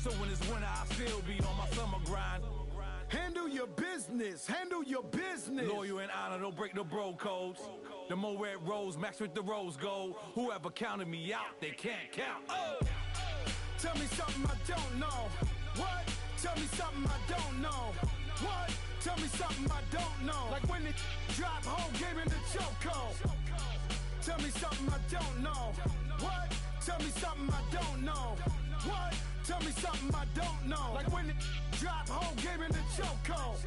So when it's winter, I still be on my summer grind. Handle your business. Handle your business. Loyal and honor, don't break the bro codes. The more red rose, max with the rose gold. Whoever counted me out, they can't count. Oh. Tell me something I don't know. What? Tell me something I don't know. What? Tell me something I don't know. Like when it drop, whole game in the chokehold. Tell me something I don't know. What? Tell me something I don't know. What? Tell me something I don't know. Like when it drop, whole game in the chokehold.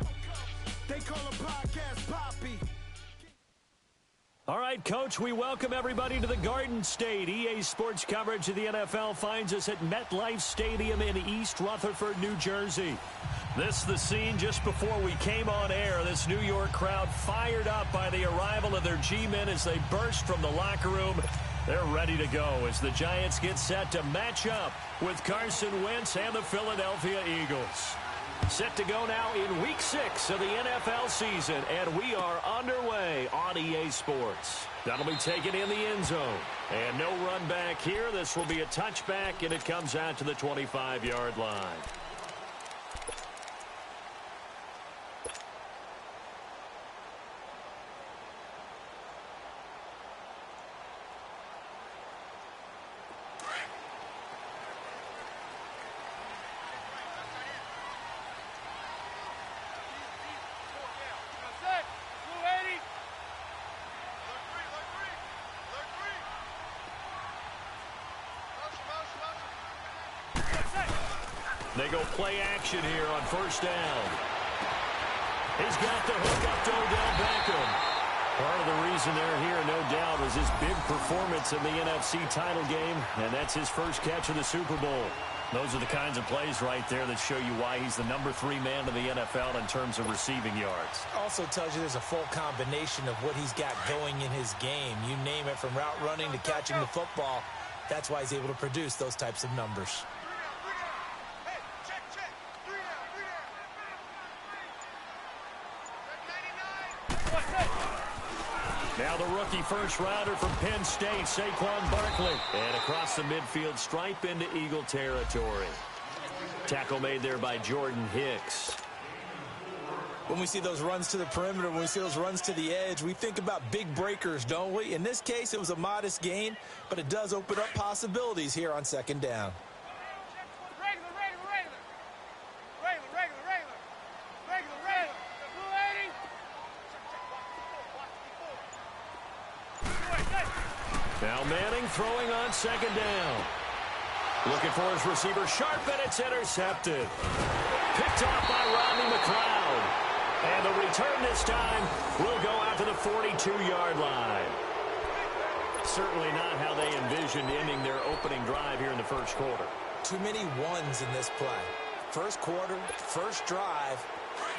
They call a podcast Poppy. All right, Coach, we welcome everybody to the Garden State. EA Sports coverage of the NFL finds us at MetLife Stadium in East Rutherford, New Jersey. This is the scene just before we came on air. This New York crowd fired up by the arrival of their G-men as they burst from the locker room. They're ready to go as the Giants get set to match up with Carson Wentz and the Philadelphia Eagles. Set to go now in Week 6 of the NFL season, and we are underway on EA Sports. That'll be taken in the end zone. And no run back here. This will be a touchback, and it comes out to the 25-yard line. They go play action here on first down. He's got the hook up to Odell Beckham. Part of the reason they're here, no doubt, was his big performance in the NFC title game, and that's his first catch of the Super Bowl. Those are the kinds of plays right there that show you why he's the number 3 man in the NFL in terms of receiving yards. Also tells you there's a full combination of what he's got going in his game. You name it, from route running to catching the football. That's why he's able to produce those types of numbers. Now the rookie first-rounder from Penn State, Saquon Barkley. And across the midfield stripe into Eagle territory. Tackle made there by Jordan Hicks. When we see those runs to the perimeter, when we see those runs to the edge, we think about big breakers, don't we? In this case, it was a modest gain, but it does open up possibilities here on second down. Now Manning throwing on second down. Looking for his receiver, sharp, and it's intercepted. Picked off by Rodney McLeod. And the return this time will go out to the 42-yard line. Certainly not how they envisioned ending their opening drive here in the first quarter. Too many ones in this play. First quarter, first drive,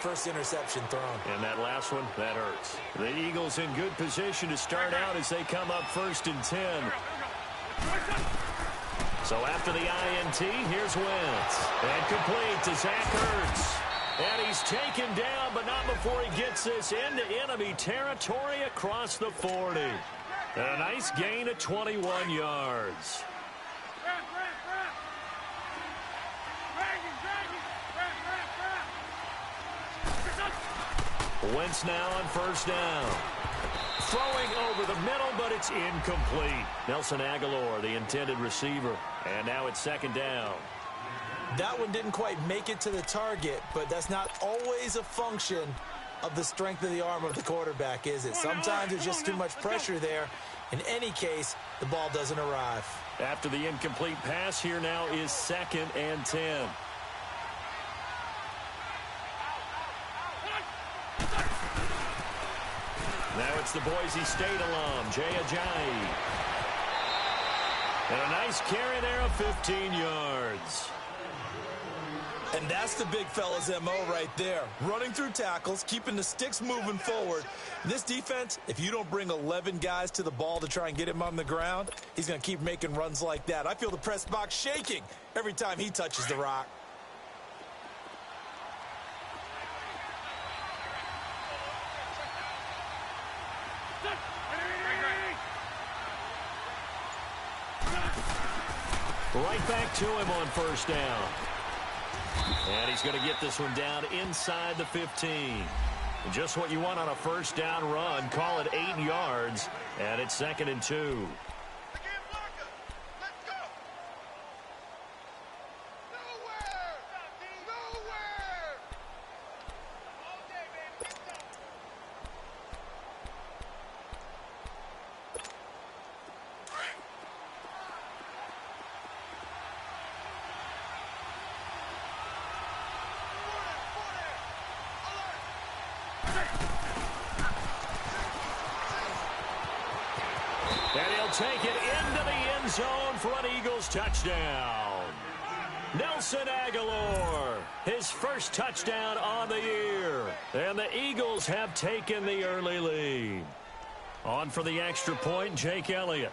first interception thrown. And that last one, that hurts. The Eagles in good position to start out as they come up 1st and 10. So after the INT, here's Wentz. And complete to Zach Ertz. And he's taken down, but not before he gets this into enemy territory across the 40. And a nice gain of 21 yards. Wentz now on first down. Throwing over the middle, but it's incomplete. Nelson Aguilar, the intended receiver. And now it's second down. That one didn't quite make it to the target, but that's not always a function of the strength of the arm of the quarterback, is it? Sometimes there's just too much pressure there. In any case, the ball doesn't arrive. After the incomplete pass, here now is 2nd and 10. Now it's the Boise State alum, Jay Ajayi. And a nice carry there of 15 yards. And that's the big fella's MO right there. Running through tackles, keeping the sticks moving forward. This defense, if you don't bring 11 guys to the ball to try and get him on the ground, he's going to keep making runs like that. I feel the press box shaking every time he touches the rock. Right back to him on first down. And he's going to get this one down inside the 15. Just what you want on a first down run. Call it 8 yards, and it's 2nd and 2. And he'll take it into the end zone for an Eagles touchdown. Nelson Aguilar, his first touchdown on the year. And the Eagles have taken the early lead. On for the extra point, Jake Elliott.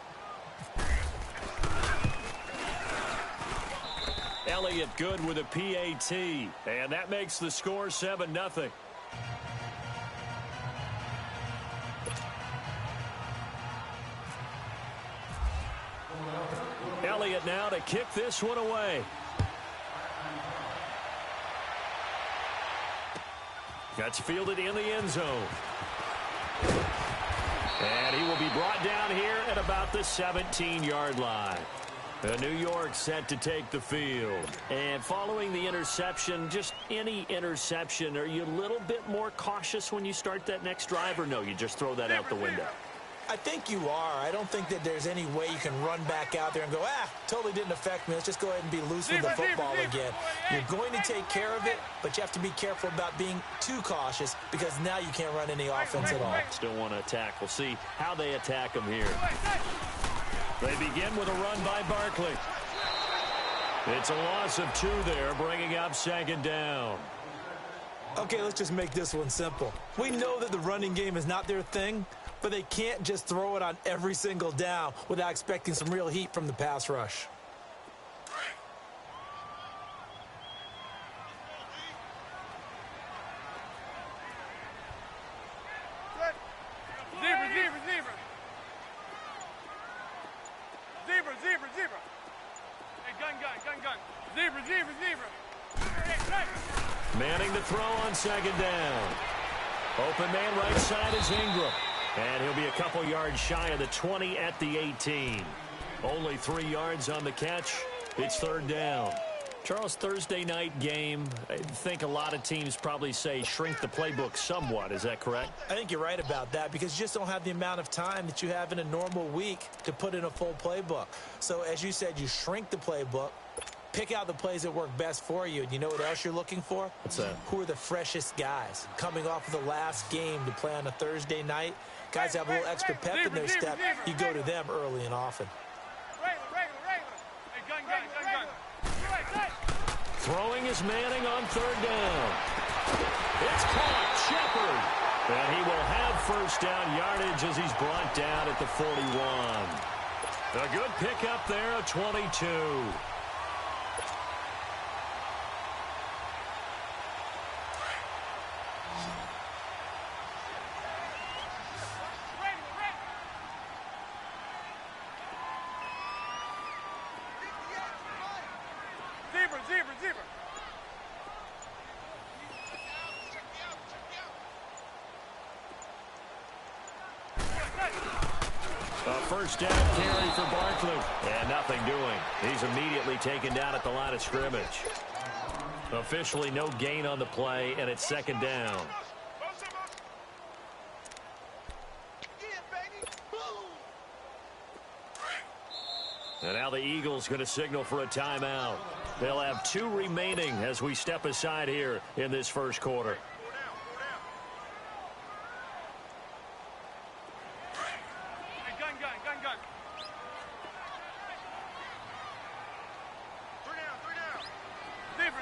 Elliott good with a PAT. And that makes the score 7-0. Elliott now to kick this one away. That's fielded in the end zone. And he will be brought down here at about the 17-yard line. New York set to take the field. And following the interception, just any interception, are you a little bit more cautious when you start that next drive, or no, you just throw that out the window? I think you are. I don't think that there's any way you can run back out there and go, totally didn't affect me. Let's just go ahead and be loose with the football again. You're going to take care of it, but you have to be careful about being too cautious because now you can't run any offense at all. Still want to attack. We'll see how they attack them here. They begin with a run by Barkley. It's a loss of 2 there, bringing up 2nd down. Okay, let's just make this one simple. We know that the running game is not their thing, but they can't just throw it on every single down without expecting some real heat from the pass rush. Zebra. Hey, gun. Zebra. Manning to throw on 2nd down. Open man right side is Ingram. And he'll be a couple yards shy of the 20 at the 18. Only 3 yards on the catch. It's 3rd down. Charles, Thursday night game, I think a lot of teams probably say shrink the playbook somewhat. Is that correct? I think you're right about that because you just don't have the amount of time that you have in a normal week to put in a full playbook. So as you said, you shrink the playbook, pick out the plays that work best for you. And you know what else you're looking for? What's that? Who are the freshest guys coming off of the last game to play on a Thursday night? Guys have a little extra pep in their step. You go to them early and often. Hey, gun. Throwing is Manning on 3rd down. It's caught. Shepard. And he will have first down yardage as he's brought down at the 41. A good pickup there, a 22. Zebra. A first down carry for Barkley. And nothing doing. He's immediately taken down at the line of scrimmage. Officially no gain on the play, and it's 2nd down. And now the Eagles going to signal for a timeout. They'll have 2 remaining as we step aside here in this first quarter. Hey, gun. Zebra.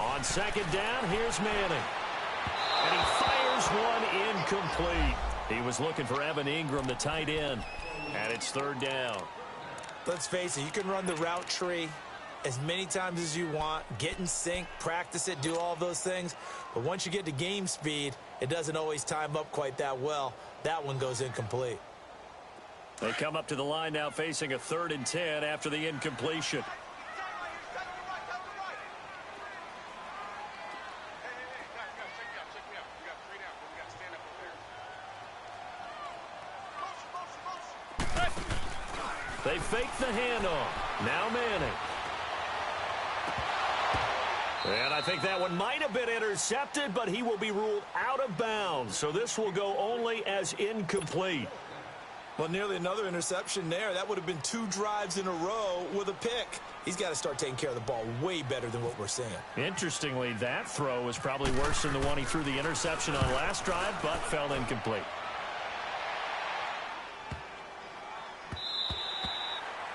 On 2nd down, here's Manning. And he fires one incomplete. He was looking for Evan Ingram, the tight end. And it's 3rd down. Let's face it, you can run the route tree as many times as you want, get in sync, practice it, do all those things. But once you get to game speed, it doesn't always time up quite that well. That one goes incomplete. They come up to the line now facing a 3rd and 10 after the incompletion. They fake the handoff. Now Manning. And I think that one might have been intercepted, but he will be ruled out of bounds. So this will go only as incomplete. Well, nearly another interception there. That would have been 2 drives in a row with a pick. He's got to start taking care of the ball way better than what we're seeing. Interestingly, that throw was probably worse than the one he threw the interception on last drive, but fell incomplete.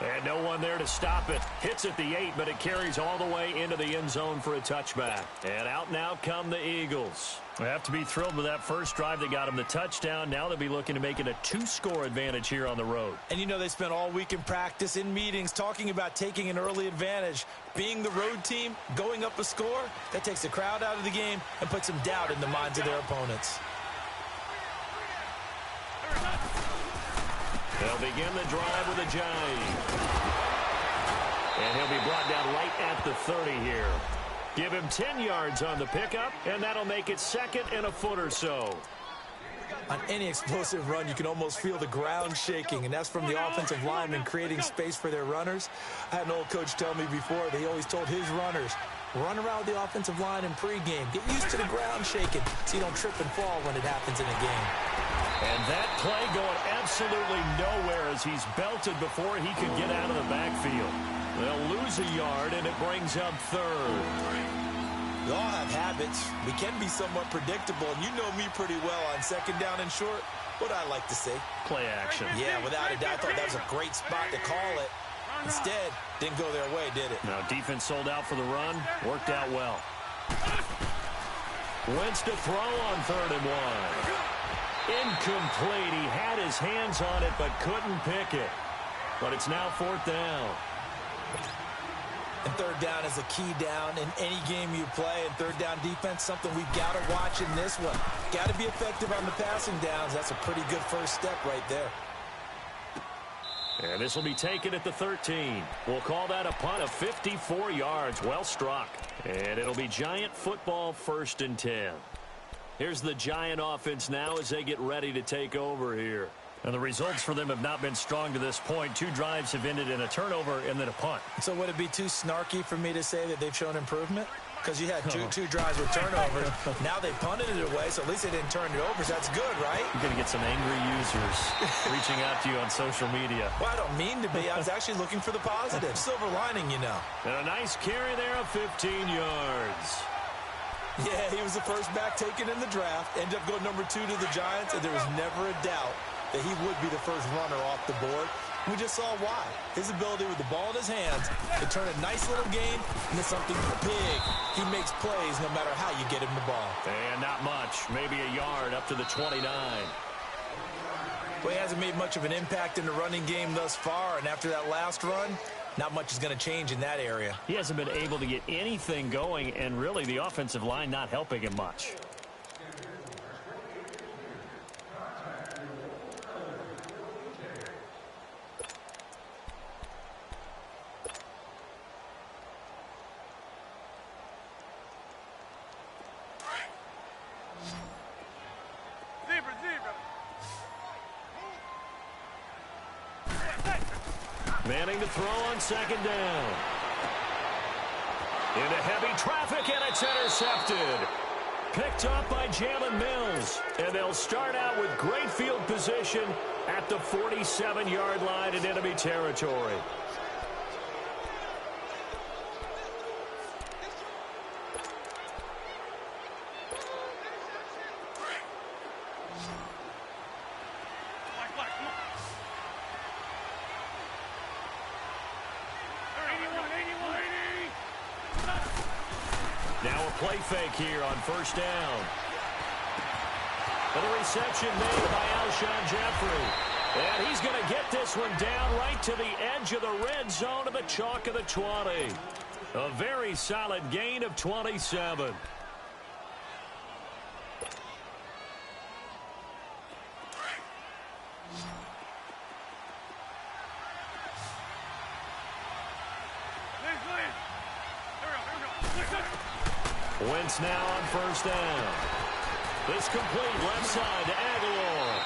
And no one there to stop it. Hits at the 8, but it carries all the way into the end zone for a touchback. And out now come the Eagles. They have to be thrilled with that first drive that got them the touchdown. Now they'll be looking to make it a 2-score advantage here on the road. And you know they spent all week in practice, in meetings, talking about taking an early advantage. Being the road team, going up a score, that takes the crowd out of the game and puts some doubt in the minds of their opponents. They'll begin the drive with a jive. And he'll be brought down right at the 30 here. Give him 10 yards on the pickup, and that'll make it 2nd and a foot or so. On any explosive run, you can almost feel the ground shaking, and that's from the offensive linemen creating space for their runners. I had an old coach tell me before, they always told his runners, run around the offensive line in pregame. Get used to the ground shaking so you don't trip and fall when it happens in a game. And that play going absolutely nowhere as he's belted before he could get out of the backfield. They'll lose a yard, and it brings up 3rd. We all have habits. We can be somewhat predictable, and you know me pretty well on 2nd down and short. What I like to say. Play action. Yeah, without a doubt, I thought that was a great spot to call it. Instead, didn't go their way, did it? Now, defense sold out for the run. Worked out well. Wentz to throw on 3rd and 1. Incomplete. He had his hands on it, but couldn't pick it. But it's now 4th down. And 3rd down is a key down in any game you play. And 3rd down defense, something we've got to watch in this one. Got to be effective on the passing downs. That's a pretty good first step right there. And this will be taken at the 13. We'll call that a punt of 54 yards. Well struck. And it'll be Giant football 1st and 10. Here's the Giant offense now as they get ready to take over here. And the results for them have not been strong to this point. 2 drives have ended in a turnover and then a punt. So would it be too snarky for me to say that they've shown improvement? Because you had two drives with turnovers. Now they punted it away, so at least they didn't turn it over. So that's good, right? You're going to get some angry users reaching out to you on social media. Well, I don't mean to be. I was actually looking for the positive. Silver lining, you know. And a nice carry there of 15 yards. Yeah, he was the first back taken in the draft. Ended up going number 2 to the Giants, and there was never a doubt that he would be the first runner off the board. We just saw why. His ability with the ball in his hands to turn a nice little game into something big. He makes plays no matter how you get him the ball. And not much. Maybe a yard up to the 29. Well, he hasn't made much of an impact in the running game thus far, and after that last run, not much is going to change in that area. He hasn't been able to get anything going, and really the offensive line not helping him much. Manning to throw on 2nd down. Into heavy traffic, and it's intercepted. Picked up by Jalen Mills. And they'll start out with great field position at the 47-yard line in enemy territory. Now a play fake here on 1st down. And the reception made by Alshon Jeffrey. And he's going to get this one down right to the edge of the red zone of the chalk of the 20. A very solid gain of 27. Wentz now on first down. It's complete left side to Aguilar.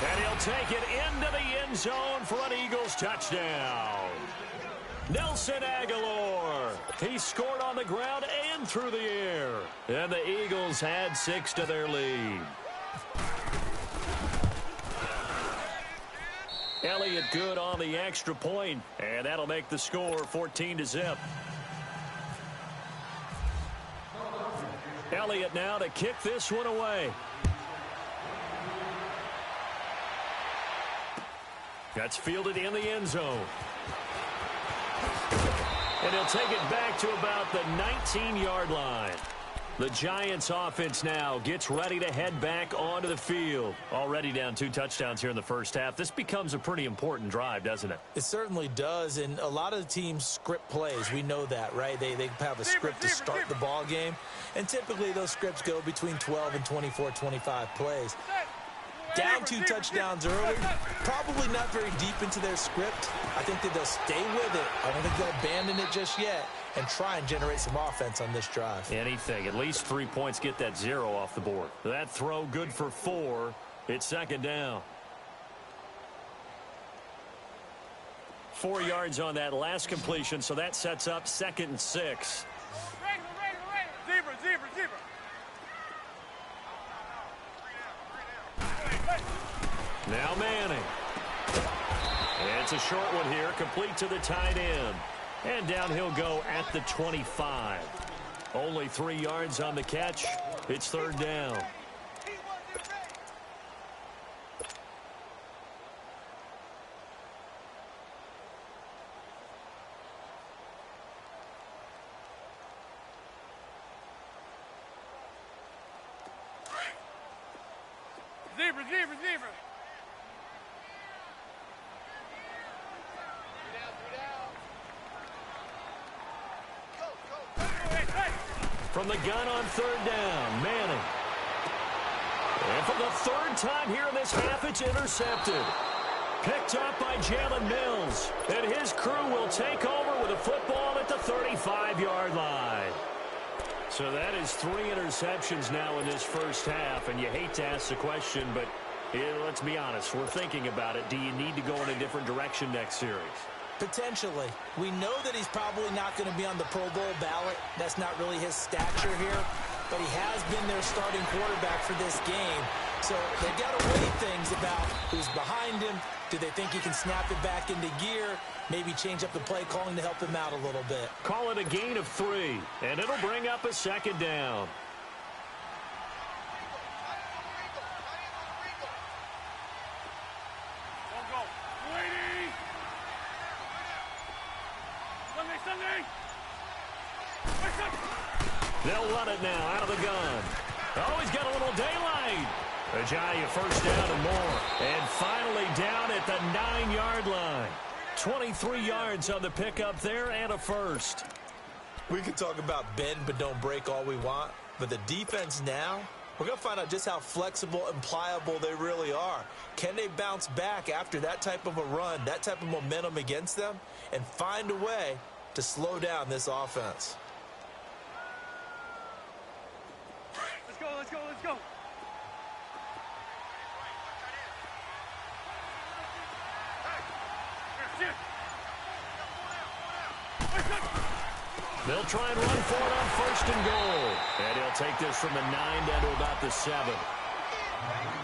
And he'll take it into the end zone for an Eagles touchdown. Nelson Aguilar. He scored on the ground and through the air. And the Eagles add 6 to their lead. Elliott good on the extra point, and that'll make the score 14-0. Elliott now to kick this one away. That's fielded in the end zone. And he'll take it back to about the 19-yard line. The Giants offense now gets ready to head back onto the field. Already down 2 touchdowns here in the first half. This becomes a pretty important drive, doesn't it? It certainly does, and a lot of the teams script plays. We know that, right? They have a script to start the ball game, and typically those scripts go between 12 and 24, 25 plays. Down 2 touchdowns early, probably not very deep into their script. I think that they'll stay with it. I don't think they'll abandon it just yet and try and generate some offense on this drive. Anything. At least 3 points, get that 0 off the board. That throw good for 4. It's second down. 4 yards on that last completion, so that sets up 2nd and 6. Zebra. Now Manning. And it's a short one here, complete to the tight end. And down he'll go at the 25. Only 3 yards on the catch. It's 3rd down. Zebra. From the gun on 3rd down, Manning. And for the 3rd time here in this half, it's intercepted. Picked up by Jalen Mills. And his crew will take over with a football at the 35-yard line. So that is 3 interceptions now in this first half. And you hate to ask the question, but let's be honest. We're thinking about it. Do you need to go in a different direction next series? Potentially. We know that he's probably not going to be on the Pro Bowl ballot. That's not really his stature here. But he has been their starting quarterback for this game. So they've got to weigh things about who's behind him. Do they think he can snap it back into gear? Maybe change up the play calling to help him out a little bit. Call it a gain of 3, and it'll bring up a 2nd down. They'll run it now out of the gun. Oh, he's got a little daylight. Ajayi, 1st down and more. And finally down at the 9-yard line. 23 yards on the pickup there and a 1st. We can talk about bend but don't break all we want, but the defense now, we're going to find out just how flexible and pliable they really are. Can they bounce back after that type of a run, that type of momentum against them, and find a way to slow down this offense? Let's go. They'll try and run for it on 1st and goal. And he'll take this from the 9 down to about the 7.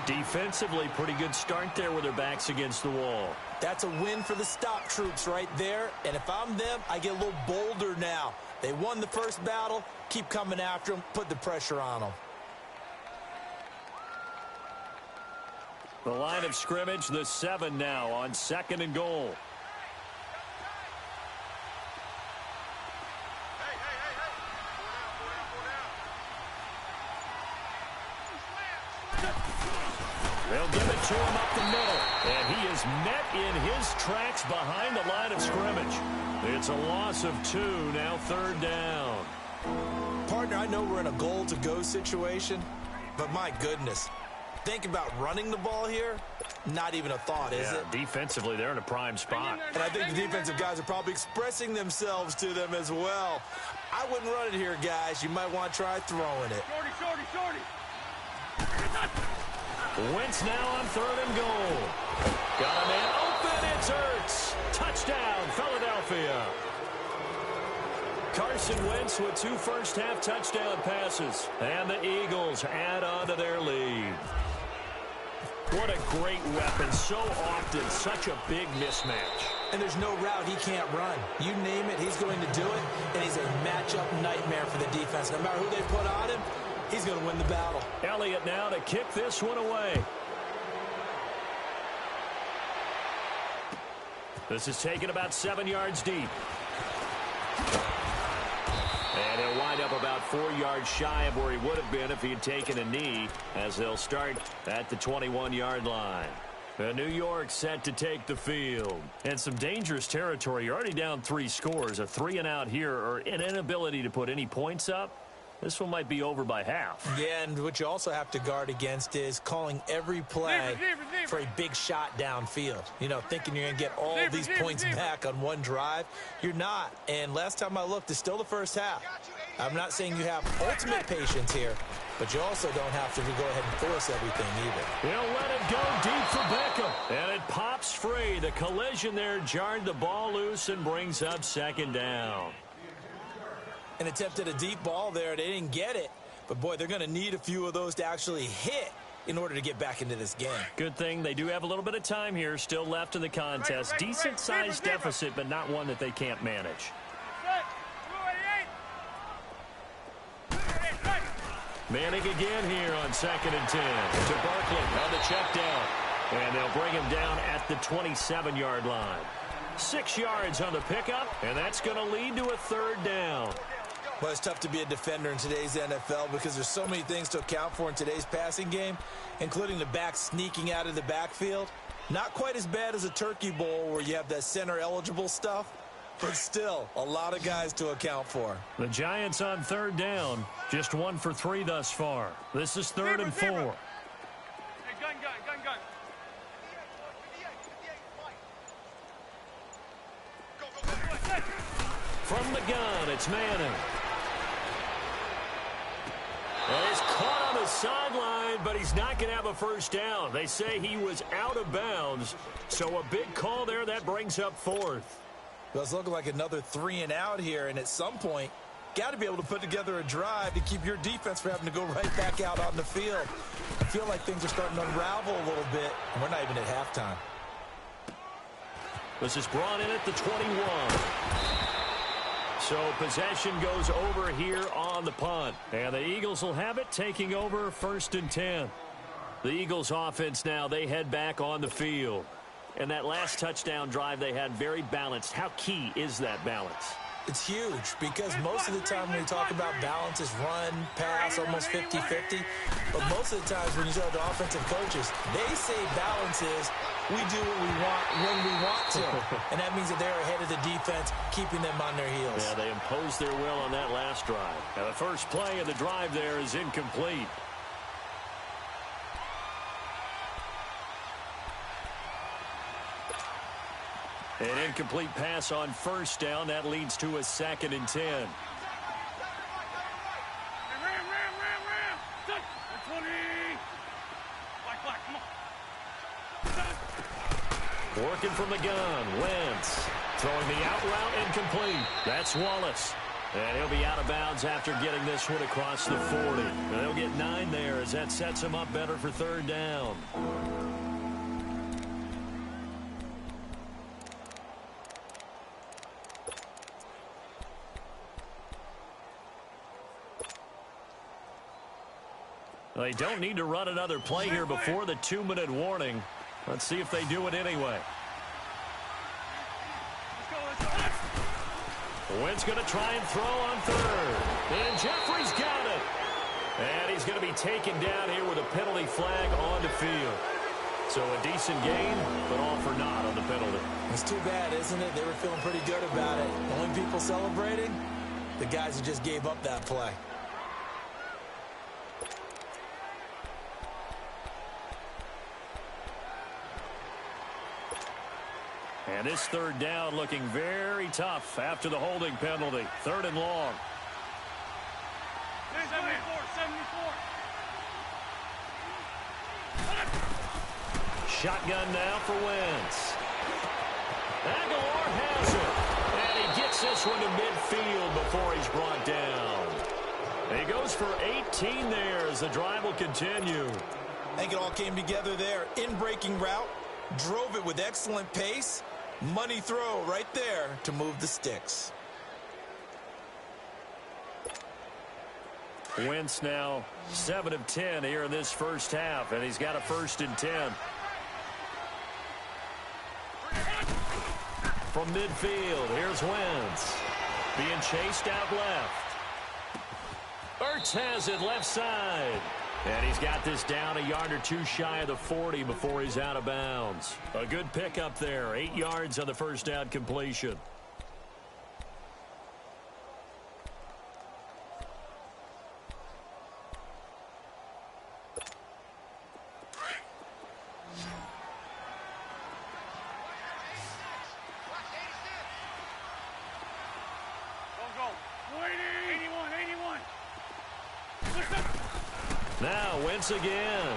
Defensively, pretty good start there with their backs against the wall. That's a win for the stop troops right there. And if I'm them, I get a little bolder now. They won the first battle. Keep coming after them. Put the pressure on them. The line of scrimmage, the 7 now on 2nd and goal. They'll give it to him up the middle. And he is met in his tracks behind the line of scrimmage. It's a loss of 2, now 3rd down. Partner, I know we're in a goal-to-go situation, but my goodness. think about running the ball here, not even a thought, is it? Defensively, they're in a prime spot. And I think the defensive guys are probably expressing themselves to them as well. I wouldn't run it here, guys. You might want to try throwing it. Shorty. Wentz now on 3rd and goal. Got a man open. It's Ertz. Touchdown, Philadelphia. Carson Wentz with 2 first-half touchdown passes. And the Eagles add on to their lead. What a great weapon. So often, such a big mismatch. And there's no route he can't run. You name it, he's going to do it. And he's a matchup nightmare for the defense. No matter who they put on him, he's going to win the battle. Elliott now to kick this one away. This is taken about 7 yards deep. And he'll wind up about 4 yards shy of where he would have been if he had taken a knee, as they'll start at the 21-yard line. New York set to take the field. And some dangerous territory. You're already down 3 scores. A 3-and-out here, or an inability to put any points up. This one might be over by half. Yeah, and what you also have to guard against is calling every play for a big shot downfield. You know, thinking you're going to get all these points back on one drive. You're not. And last time I looked, it's still the first half. I'm not saying you have ultimate patience here, but you also don't have to go ahead and force everything either. He'll let it go deep for Beckham. And it pops free. The collision there jarred the ball loose and brings up 2nd down. An attempt at a deep ball there. They didn't get it. But, boy, they're going to need a few of those to actually hit in order to get back into this game. Good thing they do have a little bit of time here still left in the contest. Decent-sized deficit, but not one that they can't manage. Manning again here on 2nd and 10 to Barkley on the check down. And they'll bring him down at the 27-yard line. 6 yards on the pickup, and that's going to lead to a 3rd down. Well, it's tough to be a defender in today's NFL because there's so many things to account for in today's passing game, including the back sneaking out of the backfield. Not quite as bad as a turkey bowl where you have that center-eligible stuff, but still a lot of guys to account for. The Giants on 3rd down, just 1 for 3 thus far. This is 3rd and 4. Hey, gun. From the gun, it's Manning. And he's caught on the sideline, but he's not going to have a first down. They say he was out of bounds, so a big call there. That brings up 4th. Well, it's looking like another 3-and-out here, and at some point, got to be able to put together a drive to keep your defense from having to go right back out on the field. I feel like things are starting to unravel a little bit, and we're not even at halftime. This is brought in at the 21. So possession goes over here on the punt. And the Eagles will have it, taking over 1st and 10. The Eagles offense now, they head back on the field. And that last touchdown drive they had, very balanced. How key is that balance? It's huge because most of the time when we talk about balance is run, pass, almost 50-50. But most of the times when you talk to offensive coaches, they say balance is we do what we want when we want to. And that means that they're ahead of the defense, keeping them on their heels. Yeah, they imposed their will on that last drive. Now the first play of the drive there is incomplete. An incomplete pass on 1st down. That leads to a 2nd and 10. Ram. 20. Black, come on. Working from the gun, Wentz. Throwing the out route, incomplete. That's Wallace. And he'll be out of bounds after getting this one across the 40. And they'll get 9 there as that sets him up better for 3rd down. They don't need to run another play here before the 2-minute warning. Let's see if they do it anyway. Wentz going to try and throw on 3rd. And Jeffrey's got it. And he's going to be taken down here with a penalty flag on the field. So a decent gain, but all for naught on the penalty. It's too bad, isn't it? They were feeling pretty good about it. The only people celebrating, the guys who just gave up that play. And this third down looking very tough after the holding penalty. 3rd and long. 74. Shotgun now for Wentz. Aguilar has it. And he gets this one to midfield before he's brought down. He goes for 18 there as the drive will continue. I think it all came together there. In-breaking route, drove it with excellent pace. Money throw right there to move the sticks. Wentz now 7 of 10 here in this first half, and he's got a 1st and 10. From midfield, here's Wentz. Being chased out left. Ertz has it left side. And he's got this down a yard or two shy of the 40 before he's out of bounds. A good pickup there. 8 yards on the first down completion. Now Wentz again.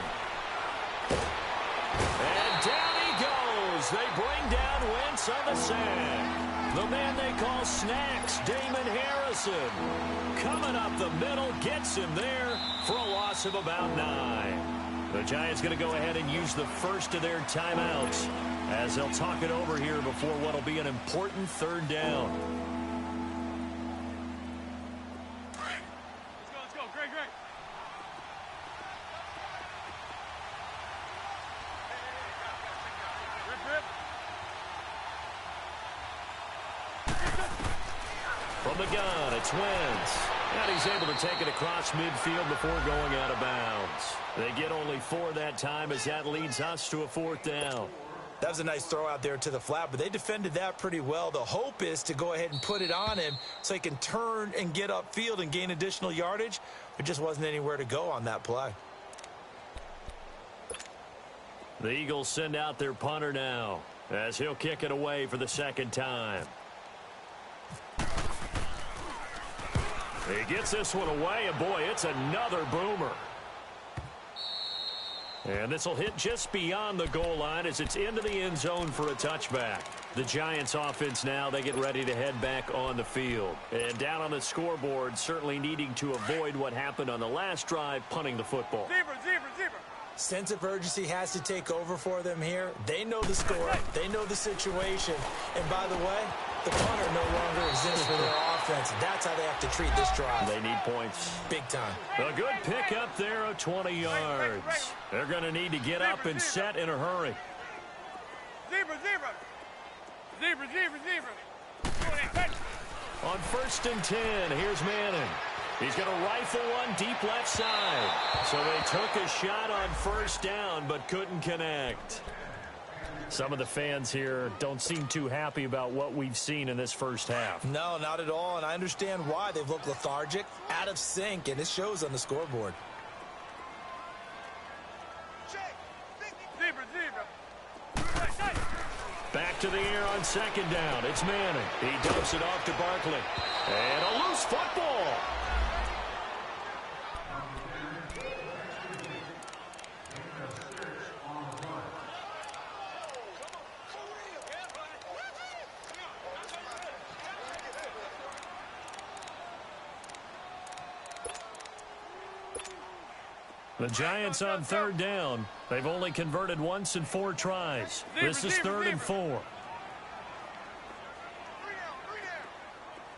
And down he goes. They bring down Wentz on the sack. The man they call Snacks, Damon Harrison. Coming up the middle, gets him there for a loss of about 9. The Giants going to go ahead and use the first of their timeouts as they'll talk it over here before what will be an important 3rd down. Let's go. Great. From the gun, it's Wentz. And he's able to take it across midfield before going out of bounds. They get only 4 that time as that leads us to a 4th down. That was a nice throw out there to the flat, but they defended that pretty well. The hope is to go ahead and put it on him so he can turn and get upfield and gain additional yardage. There just wasn't anywhere to go on that play. The Eagles send out their punter now as he'll kick it away for the 2nd time. He gets this one away, and boy, it's another boomer. And this will hit just beyond the goal line as it's into the end zone for a touchback. The Giants offense now, they get ready to head back on the field. And down on the scoreboard, certainly needing to avoid what happened on the last drive, punting the football. Zebra. Sense of urgency has to take over for them here. They know the score. They know the situation. And by the way, the punter no longer exists for their offense. That's how they have to treat this drive. They need points. Big time. A good pickup there of 20 yards. They're going to need to get up and set in a hurry. Zebra. On 1st and 10, here's Manning. He's going to rifle one deep left side. So they took a shot on 1st down but couldn't connect. Some of the fans here don't seem too happy about what we've seen in this first half. No, not at all, and I understand why. They've looked lethargic, out of sync, and it shows on the scoreboard. Back to the air on 2nd down. It's Manning. He dumps it off to Barkley. And a loose football. The Giants on 3rd down. They've only converted once in 4 tries. This is 3rd and 4.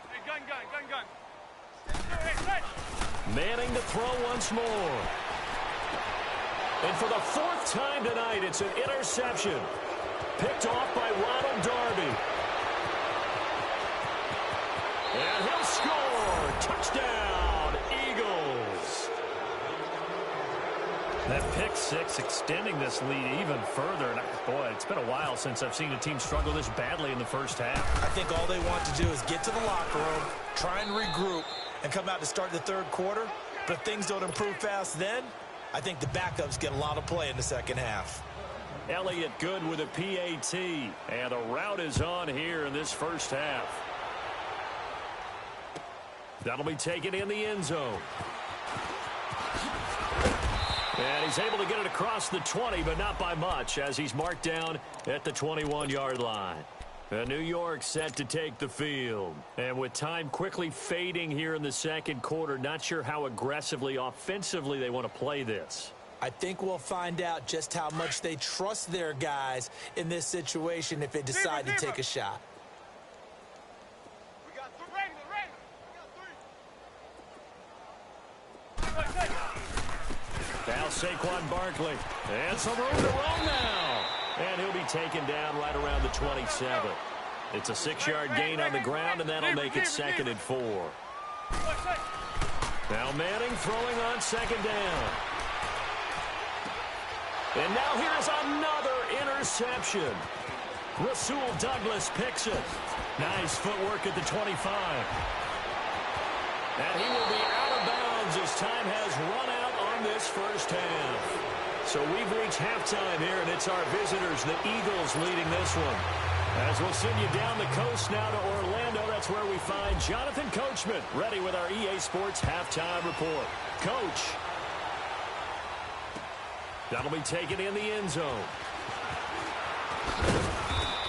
Hey, gun. Manning to throw once more. And for the 4th time tonight, it's an interception. Picked off by Ronald Darby. And he'll score. Touchdown, Eagles. That pick 6 extending this lead even further. And boy, it's been a while since I've seen a team struggle this badly in the first half. I think all they want to do is get to the locker room, try and regroup, and come out to start the 3rd quarter. But if things don't improve fast then, I think the backups get a lot of play in the 2nd half. Elliott good with a PAT. And the route is on here in this first half. That'll be taken in the end zone. And he's able to get it across the 20, but not by much, as he's marked down at the 21-yard line. And New York set to take the field. And with time quickly fading here in the second quarter, not sure how aggressively, offensively they want to play this. I think we'll find out just how much they trust their guys in this situation if they decide to take a shot. We got three. We got three. Now Saquon Barkley. And some room to run now. And he'll be taken down right around the 27. It's a 6-yard gain on the ground, and that'll make it 2nd and 4. Now Manning throwing on 2nd down. And now here's another interception. Rasul Douglas picks it. Nice footwork at the 25. And he will be out of bounds as time has run out on this first half. So we've reached halftime here, and it's our visitors, the Eagles, leading this one. As we'll send you down the coast now to Orlando, that's where we find Jonathan Coachman, ready with our EA Sports halftime report. Coach. That'll be taken in the end zone.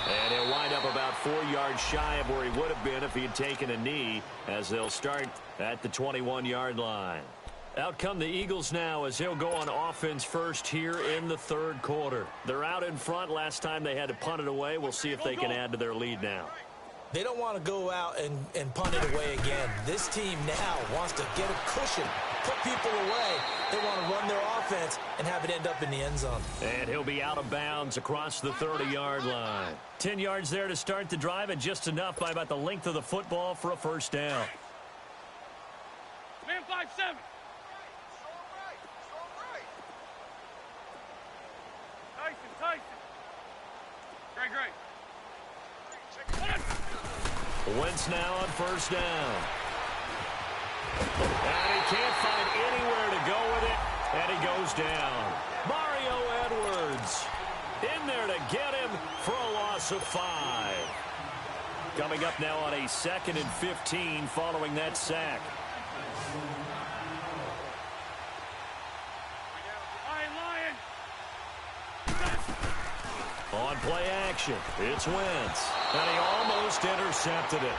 And he'll wind up about 4 yards shy of where he would have been if he had taken a knee, as they'll start at the 21-yard line. Out come the Eagles now as they'll go on offense first here in the third quarter. They're out in front. Last time they had to punt it away. We'll see if they can add to their lead now. They don't want to go out and punt it away again. This team now wants to get a cushion, put people away. They want to run their offense and have it end up in the end zone. And he'll be out of bounds across the 30-yard line. 10 yards there to start the drive, and just enough by about the length of the football for a first down. Man 5-7. Tyson. Great. Wentz now on first down. And he can't find anywhere to go with it, and he goes down. Mario Edwards in there to get him for a loss of 5. Coming up now on a 2nd and 15 following that sack. On play action, it's Wentz, and he almost intercepted it.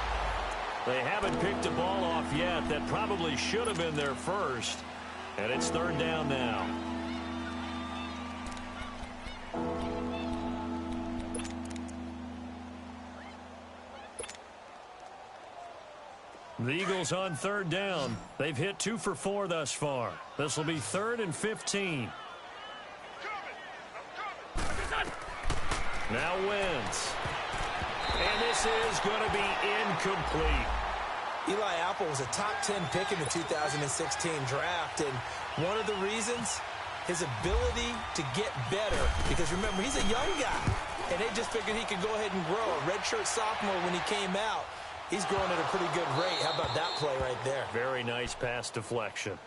They haven't picked a ball off yet. That probably should have been their first, and it's 3rd down now. The Eagles on 3rd down. They've hit 2 for 4 thus far. This will be 3rd and 15. Now Wentz. And this is going to be incomplete. Eli Apple was a top 10 pick in the 2016 draft, and one of the reasons, his ability to get better, because remember, he's a young guy, and they just figured he could go ahead and grow. A redshirt sophomore when he came out, he's growing at a pretty good rate. How about that play right there? Very nice pass deflection.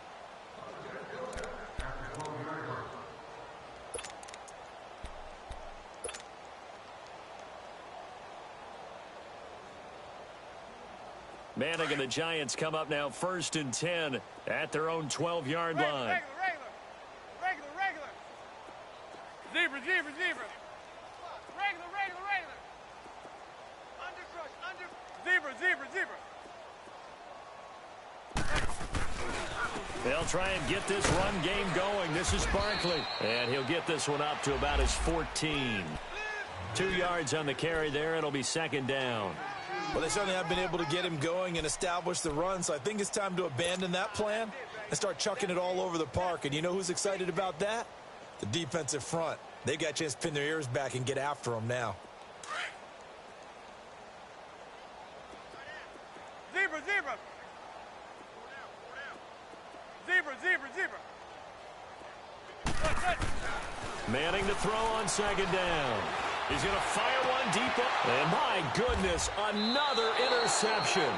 Manning and the Giants come up now 1st and 10 at their own 12-yard line. Regular. Zebra. Regular. Under. Zebra. They'll try and get this run game going. This is Barkley. And he'll get this one up to about his 14. 2 yards on the carry there. It'll be 2nd down. Well, they certainly have been able to get him going and establish the run, so I think it's time to abandon that plan and start chucking it all over the park. And you know who's excited about that? The defensive front. They got a chance to pin their ears back and get after him now. Zebra. Manning to throw on 2nd down. He's going to fire one deep up. And my goodness, another interception.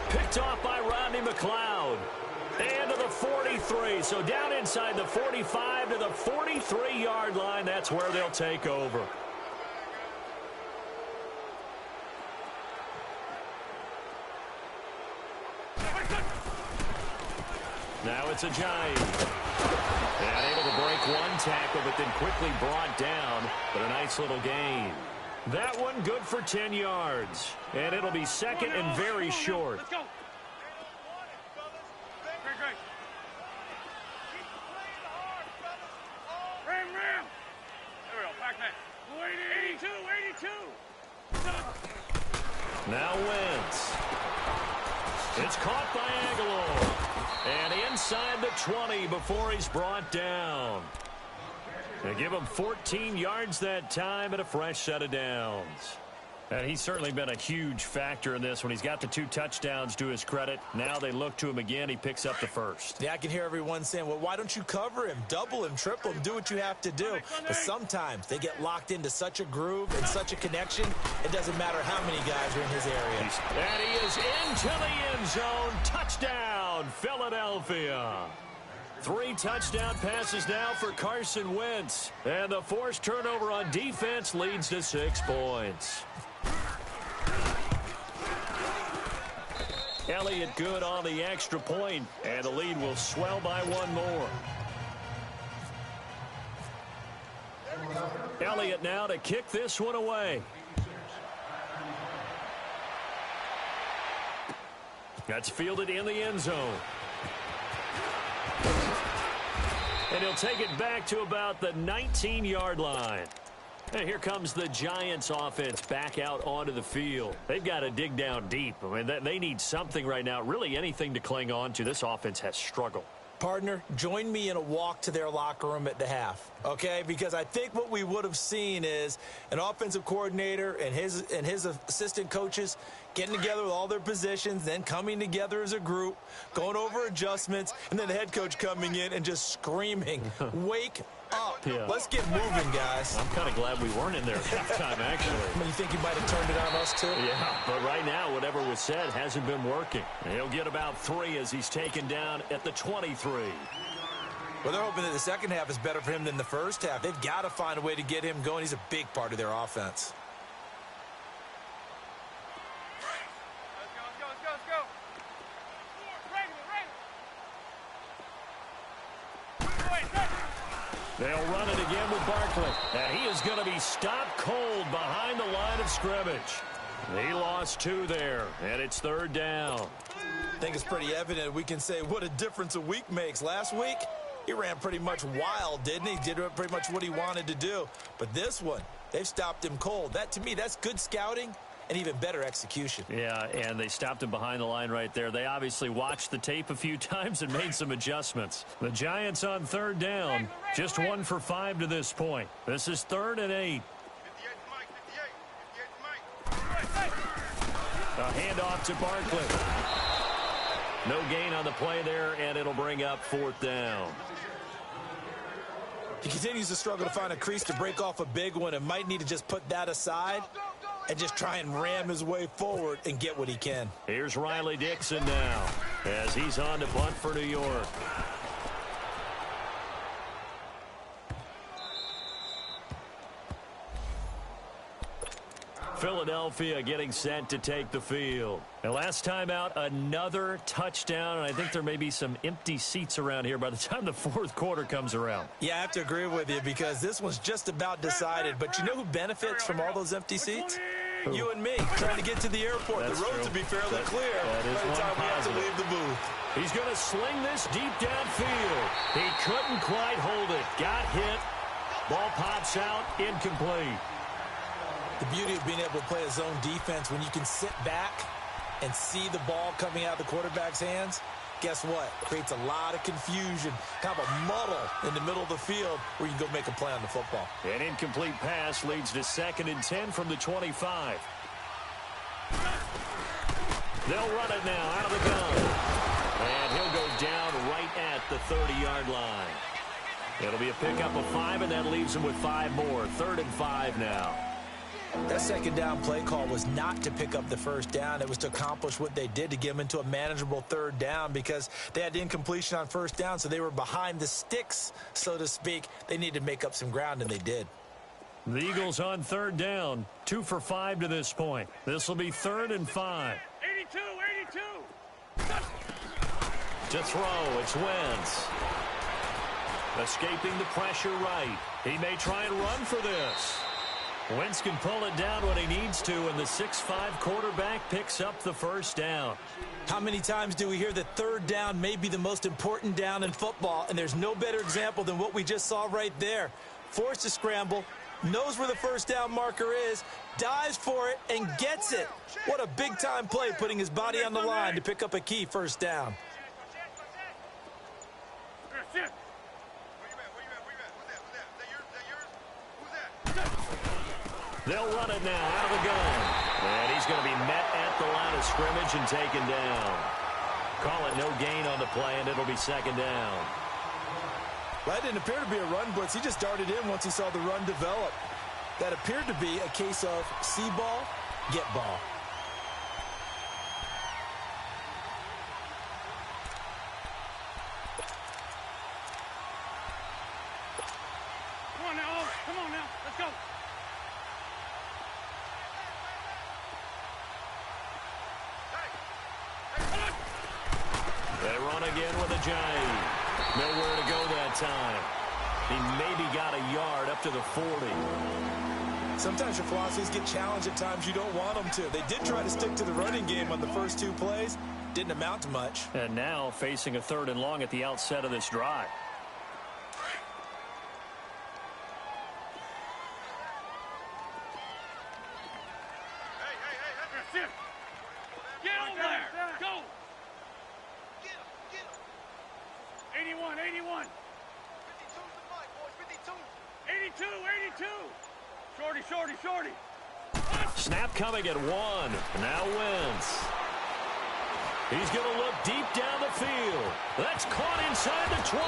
Picked off by Rodney McLeod. And to the 43. So down inside the 45 to the 43-yard line. That's where they'll take over. Now it's a Giant. And able to break one tackle, but then quickly brought down. But a nice little gain. That one good for 10 yards. And it'll be second and very short. Let's go. Great. Ram. There we go. Back that. 82. Now Wentz. It's caught by Aguilar. And inside the 20 before he's brought down. They give him 14 yards that time and a fresh set of downs. And he's certainly been a huge factor in this when he's got the 2 touchdowns to his credit. Now they look to him again. He picks up the first. Yeah, I can hear everyone saying, well, why don't you cover him, double him, triple him, do what you have to do. But sometimes they get locked into such a groove and such a connection, it doesn't matter how many guys are in his area. And he is into the end zone. Touchdown, Philadelphia. 3 touchdown passes now for Carson Wentz. And the forced turnover on defense leads to 6 points. Elliott good on the extra point, and the lead will swell by 1 more. Elliott now to kick this one away. That's fielded in the end zone. And he'll take it back to about the 19-yard line. And here comes the Giants offense back out onto the field. They've got to dig down deep. I mean, they need something right now, really anything to cling on to. This offense has struggled. Partner, join me in a walk to their locker room at the half, okay? Because I think what we would have seen is an offensive coordinator and his assistant coaches getting together with all their positions, then coming together as a group, going over adjustments, and then the head coach coming in and just screaming, wake up. Yeah. Let's get moving, guys. I'm kind of glad we weren't in there at halftime, actually. You think he might have turned it on us, too? Yeah, but right now, whatever was said hasn't been working. He'll get about 3 as he's taken down at the 23. Well, they're hoping that the second half is better for him than the first half. They've got to find a way to get him going. He's a big part of their offense. Let's go. They'll run it again with Barkley. And he is going to be stopped cold behind the line of scrimmage. He lost 2 there, and it's 3rd down. I think it's pretty evident we can say what a difference a week makes. Last week, he ran pretty much wild, didn't he? Did pretty much what he wanted to do. But this one, they've stopped him cold. That, to me, that's good scouting and even better execution. Yeah, and they stopped him behind the line right there. They obviously watched the tape a few times and made some adjustments. The Giants on 3rd down, just 1 for 5 to this point. This is 3rd and 8. A handoff to Barkley. No gain on the play there, and it'll bring up 4th down. He continues to struggle to find a crease to break off a big one and might need to just put that aside and just try and ram his way forward and get what he can. Here's Riley Dixon now as he's on to punt for New York. Philadelphia getting set to take the field. And last time out, another touchdown, and I think there may be some empty seats around here by the time the 4th quarter comes around. Yeah, I have to agree with you because this one's just about decided. But you know who benefits from all those empty seats? You and me, trying to get to the airport. That's the roads true. will be fairly clear that is by the time we have to positive. leave the booth. He's going to sling this deep downfield. He couldn't quite hold it. Got hit. Ball pops out. Incomplete. The beauty of being able to play a zone defense when you can sit back and see the ball coming out of the quarterback's hands, guess what? Creates a lot of confusion, kind of a muddle in the middle of the field where you can go make a play on the football. An incomplete pass leads to 2nd and 10 from the 25. They'll run it now out of the gun. And he'll go down right at the 30-yard line. It'll be a pickup of 5, and that leaves him with 5 more. 3rd and 5 now. That second down play call was not to pick up the first down. It was to accomplish what they did to get them into a manageable third down because they had the incompletion on first down, so they were behind the sticks, so to speak. They needed to make up some ground, and they did. The Eagles on third down, 2 for 5 to this point. This will be 3rd and 5. 82, 82. To throw, it's Wentz. Escaping the pressure right. He may try and run for this. Wentz can pull it down when he needs to, and the 6'5" quarterback picks up the first down. How many times do we hear that third down may be the most important down in football, and there's no better example than what we just saw right there. Forced to scramble, knows where the first down marker is, dives for it, and gets it. What a big-time play, putting his body on the line to pick up a key first down. They'll run it now out of the gun. And he's going to be met at the line of scrimmage and taken down. Call it no gain on the play, and it'll be 2nd down. That didn't appear to be a run blitz. He just darted in once he saw the run develop. That appeared to be a case of see ball, get ball. Come on now. Come on now. Let's go. They run again with a giant. Nowhere to go that time. He maybe got a yard up to the 40. Sometimes your philosophies get challenged at times you don't want them to. They did try to stick to the running game on the first 2 plays. Didn't amount to much. And now facing a 3rd and long at the outset of this drive. Get over there. Go. 81, 81. 82, 82. Shorty, shorty, shorty. Snap coming at 1. Now Wentz. He's going to look deep down the field. That's caught inside the 20.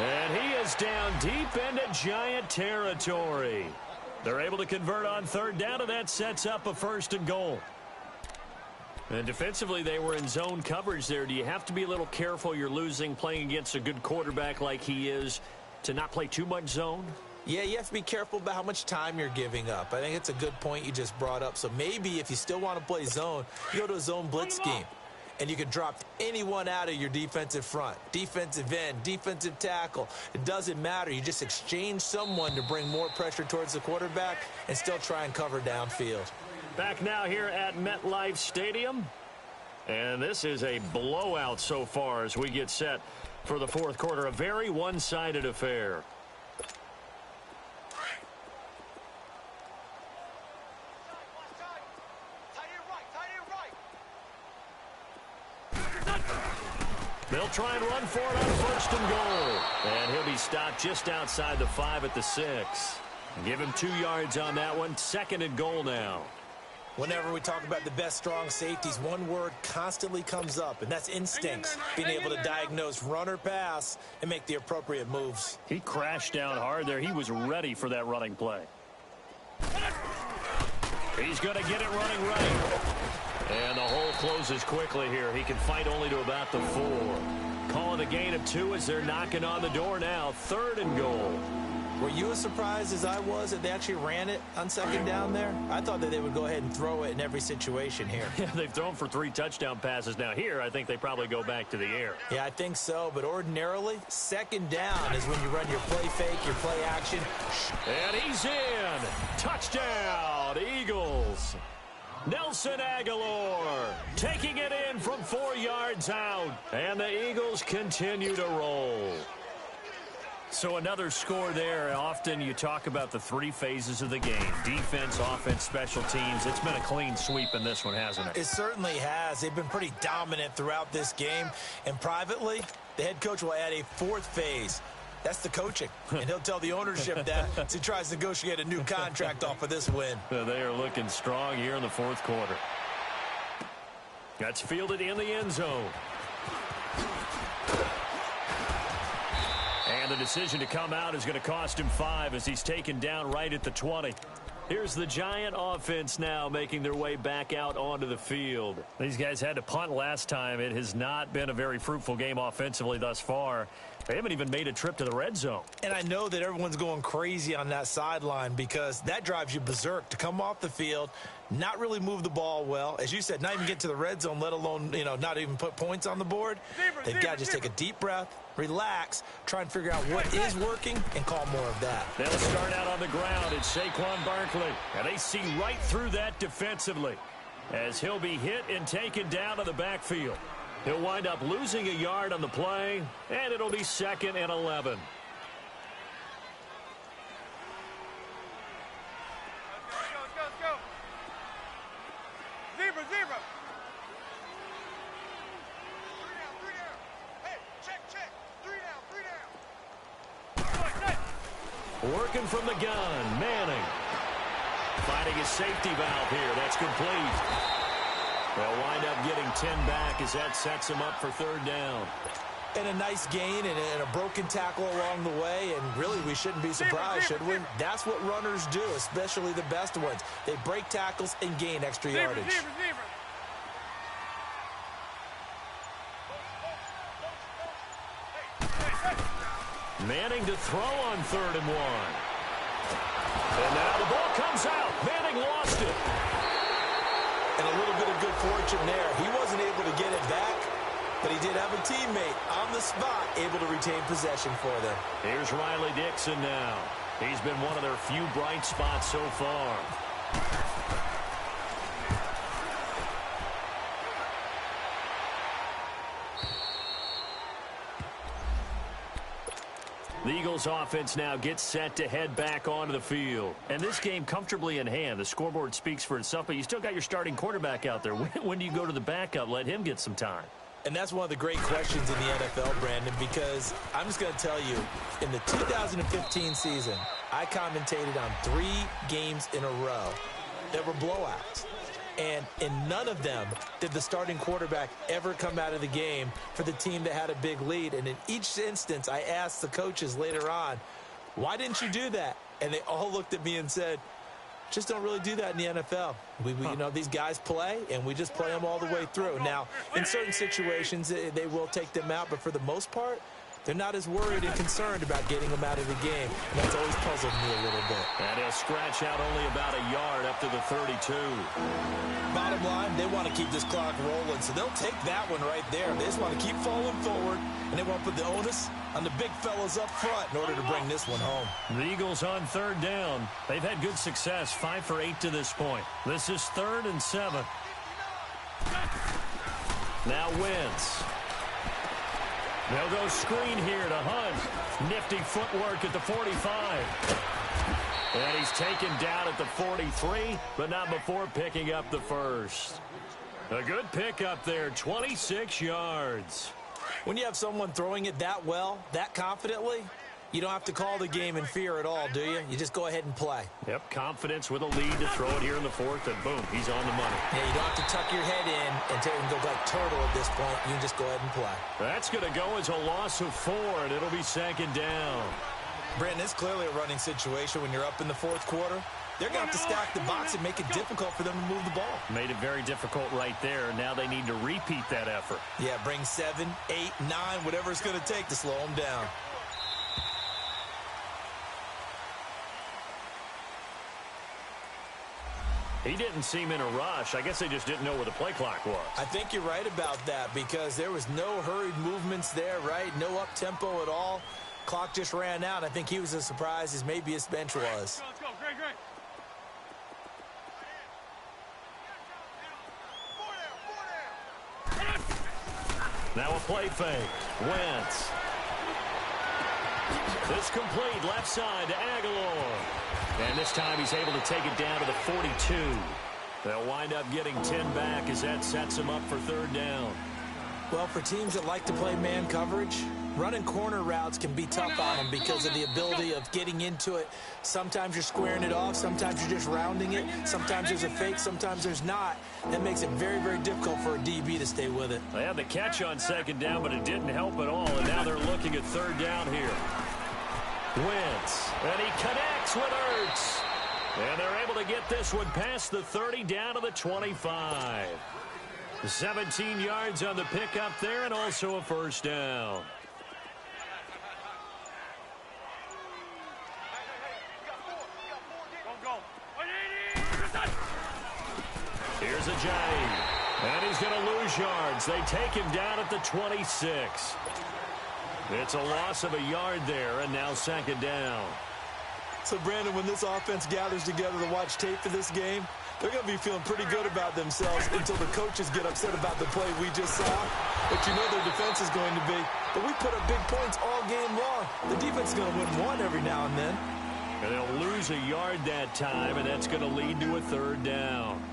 And he is down deep into Giant territory. They're able to convert on 3rd down, and that sets up a 1st and goal. And defensively, they were in zone coverage there. Do you have to be a little careful you're losing playing against a good quarterback like he is to not play too much zone? Yeah, you have to be careful about how much time you're giving up. I think it's a good point you just brought up. So maybe if you still want to play zone, you go to a zone blitz scheme. And you can drop anyone out of your defensive front. Defensive end, defensive tackle. It doesn't matter. You just exchange someone to bring more pressure towards the quarterback and still try and cover downfield. Back now here at MetLife Stadium. And this is a blowout so far as we get set for the 4th quarter. A very one-sided affair. They'll try and run for it on 1st and goal. And he'll be stopped just outside the 5 at the 6. Give him 2 yards on that one. 2nd and goal now. Whenever we talk about the best strong safeties, one word constantly comes up, and that's instincts. Being able to diagnose run or pass and make the appropriate moves. He crashed down hard there. He was ready for that running play. He's going to get it running right. And the hole closes quickly here. He can fight only to about the 4. Calling a gain of 2 as they're knocking on the door now. 3rd and goal. Were you as surprised as I was that they actually ran it on 2nd down there? I thought that they would go ahead and throw it in every situation here. Yeah, they've thrown for 3 touchdown passes. Now here, I think they probably go back to the air. Yeah, I think so. But ordinarily, 2nd down is when you run your play fake, your play action. And he's in. Touchdown, Eagles. Nelson Aguilar taking it in from 4 yards out. And the Eagles continue to roll. So another score there. Often you talk about the 3 phases of the game. Defense, offense, special teams. It's been a clean sweep in this one, hasn't it? It certainly has. They've been pretty dominant throughout this game. And privately, the head coach will add a 4th phase. That's the coaching. And he'll tell the ownership that as he tries to negotiate a new contract off of this win. They are looking strong here in the 4th quarter. That's fielded in the end zone. And the decision to come out is going to cost him 5 as he's taken down right at the 20. Here's the Giant offense now making their way back out onto the field. These guys had to punt last time. It has not been a very fruitful game offensively thus far. They haven't even made a trip to the red zone. And I know that everyone's going crazy on that sideline because that drives you berserk to come off the field, not really move the ball well. As you said, not even get to the red zone, let alone, not even put points on the board. They've got to just take a deep breath, relax, try and figure out what is working, and call more of that. They'll start out on the ground. It's Saquon Barkley. And they see right through that defensively as he'll be hit and taken down to the backfield. He'll wind up losing a yard on the play, and it'll be 2nd and 11. Let's go. Zebra. 3 down. Hey, check. 3 down. Working from the gun, Manning. Finding his safety valve here. That's complete. They'll wind up getting 10 back as that sets him up for 3rd down. And a nice gain and a broken tackle along the way, and really we shouldn't be surprised, should we? That's what runners do, especially the best ones. They break tackles and gain extra yardage. Zebra. Manning to throw on 3rd and 1. And now the ball comes out. Manning lost it. And a little bit of good fortune there. He wasn't able to get it back, but he did have a teammate on the spot able to retain possession for them. Here's Riley Dixon now. He's been one of their few bright spots so far. The Eagles offense now gets set to head back onto the field. And this game comfortably in hand. The scoreboard speaks for itself, but you still got your starting quarterback out there. When do you go to the backup? Let him get some time. And that's one of the great questions in the NFL, Brandon, because I'm just going to tell you, in the 2015 season, I commentated on 3 games in a row that were blowouts. And in none of them did the starting quarterback ever come out of the game for the team that had a big lead. And in each instance, I asked the coaches later on, why didn't you do that? And they all looked at me and said, just don't really do that in the NFL. These guys play, and we just play them all the way through. Now, in certain situations, they will take them out, but for the most part, they're not as worried and concerned about getting them out of the game. And that's always puzzled me a little bit. And he'll scratch out only about a yard up to the 32. Bottom line, they want to keep this clock rolling, so they'll take that one right there. They just want to keep falling forward, and they want to put the onus on the big fellas up front in order to bring this one home. The Eagles on 3rd down. They've had good success, 5 for 8 to this point. This is 3rd and 7. Now Wentz. They'll go screen here to Hunt. Nifty footwork at the 45. And he's taken down at the 43, but not before picking up the first. A good pickup there, 26 yards. When you have someone throwing it that well, that confidently, you don't have to call the game in fear at all, do you? You just go ahead and play. Yep, confidence with a lead to throw it here in the 4th, and boom, he's on the money. Yeah, you don't have to tuck your head in and go like turtle at this point. You can just go ahead and play. That's going to go as a loss of 4, and it'll be 2nd down. Brandon, it's clearly a running situation when you're up in the 4th quarter. They're going to have to stack the box and make it difficult for them to move the ball. Made it very difficult right there. Now they need to repeat that effort. Yeah, bring 7, 8, 9, whatever it's going to take to slow them down. He didn't seem in a rush. I guess they just didn't know where the play clock was. I think you're right about that because there was no hurried movements there, right? No up-tempo at all. Clock just ran out. I think he was as surprised as maybe his bench was. Let's go. Great. Now a play fake. Wentz. This complete left side to Aguilar. And this time he's able to take it down to the 42. They'll wind up getting 10 back as that sets him up for 3rd down. Well, for teams that like to play man coverage, running corner routes can be tough on them because of the ability of getting into it. Sometimes you're squaring it off. Sometimes you're just rounding it. Sometimes there's a fake. Sometimes there's not. That makes it very, very difficult for a DB to stay with it. They had the catch on 2nd down, but it didn't help at all. And now they're looking at 3rd down here. Wentz. And he connects with Ertz. And they're able to get this one past the 30 down to the 25. 17 yards on the pickup there and also a first down. Here's a Johnny. And he's going to lose yards. They take him down at the 26. It's a loss of a yard there, and now second down. So, Brandon, when this offense gathers together to watch tape for this game, they're going to be feeling pretty good about themselves until the coaches get upset about the play we just saw. But you know their defense is going to be. But we put up big points all game long. The defense is going to win one every now and then. And they'll lose a yard that time, and that's going to lead to a third down.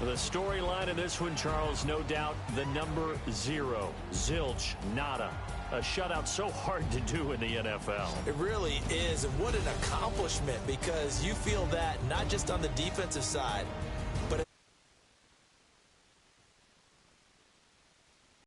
The storyline in this one, Charles, no doubt the number 0. Zilch, nada. A shutout so hard to do in the NFL. It really is, and what an accomplishment, because you feel that not just on the defensive side, but